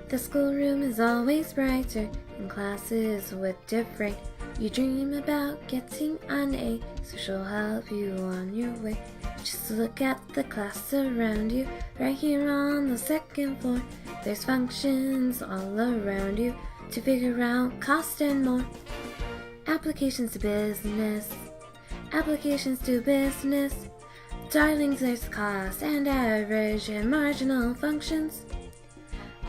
The schoolroom is always brighter in classes with DeFraene. You dream about getting an A, so she'll help you on your way. Just look at the class around you, right here on the second floor. There's functions all around you to figure out cost and more. Applications to business, applications to business. Darlings, there's cost and average and marginal functions.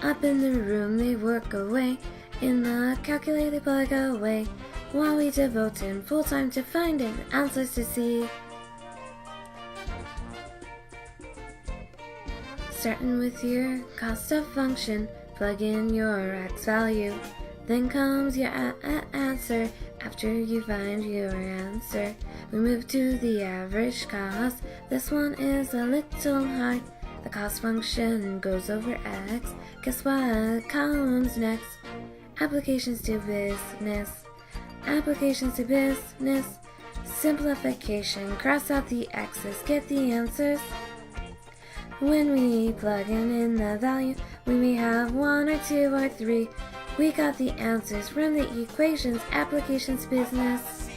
Up in the room they work away, in the calculator plug away, while we devote in full time to finding answers to see. Starting with your cost of function, plug in your x value. Then comes your answer. After you find your answer, we move to the average cost. This one is a little hard. The cost function goes over x. Guess what comes next? Applications to business. Applications to business. Simplification. Cross out the x's. Get the answers. When we plug in the value, we may have 1 or 2 or 3. We got the answers from the equations. Applications to business.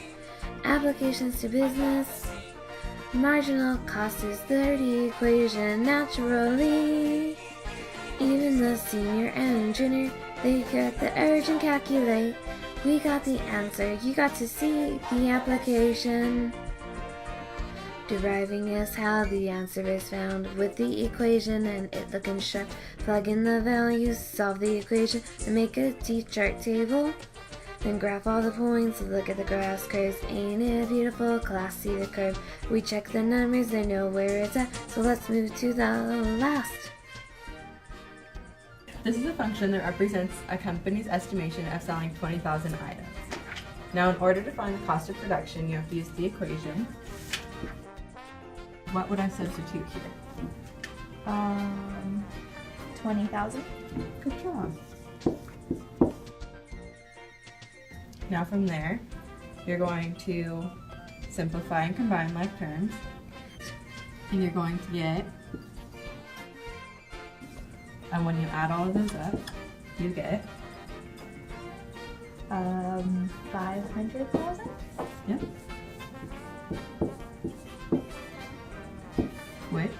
Applications to business. Marginal cost is the equation naturally. Even the senior and junior, they got the urge and calculate. We got the answer. You got to see the application. Deriving is how the answer is found with the equation and it looking sharp. Plug in the values, solve the equation, and make a T-chart table. Then graph all the points, look at the graphs, curves. Ain't it beautiful? Class, see the curve. We check the numbers, they know where it's at. So let's move to the last. This is a function that represents a company's estimation of selling 20,000 items. Now, in order to find the cost of production, you have to use the equation. What would I substitute here? 20,000. Good job. Now from there, you're going to simplify and combine like terms. And you're going to get, and when you add all of those up, you get 500,000. Yep. Which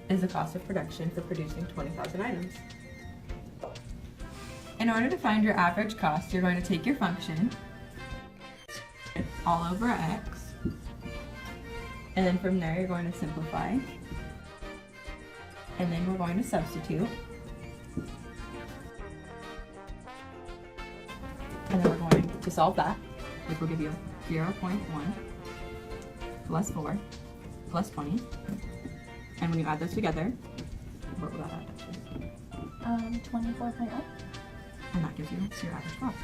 is the cost of production for producing 20,000 items. In order to find your average cost, you're going to take your function all over x, and then from there you're going to simplify, and then we're going to substitute, and then we're going to solve that, which will give you 0.1 plus 4 plus 20, and when you add those together, what will that add up to? 24.1. And that gives you your average cost.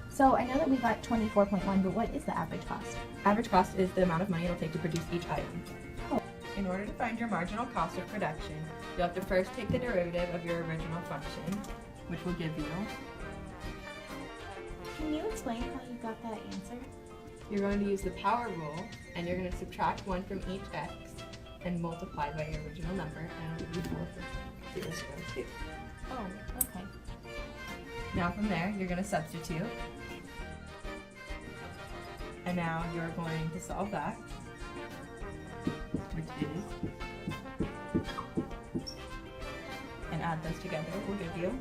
So I know that we got 24.1, but what is the average cost? Average cost is the amount of money it'll take to produce each item. Oh. In order to find your marginal cost of production, you'll have to first take the derivative of your original function, which will give you. Can you explain how you got that answer? You're going to use the power rule, and you're going to subtract 1 from each x and multiply by your original number, and it'll give you 4 for 0, 0, 2. Oh, okay. Now from there, you're going to substitute, and now you're going to solve that, which is, and add those together will give you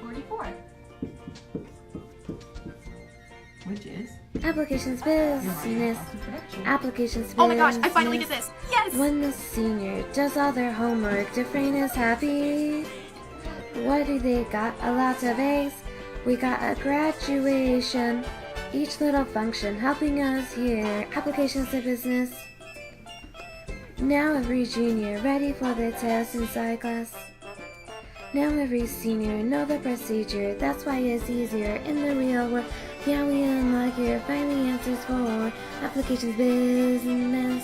44, which is Applications business. Applications business. Oh my gosh, I finally get this! Yes! When the senior does all their homework, DeFraene is happy. What do they got? A lot of A's. We got a graduation. Each little function helping us here. Applications to business. Now every junior ready for the test inside class. Now every senior know the procedure. That's why it's easier in the real world. Yeah, we unlock here. Find the answers for applications business.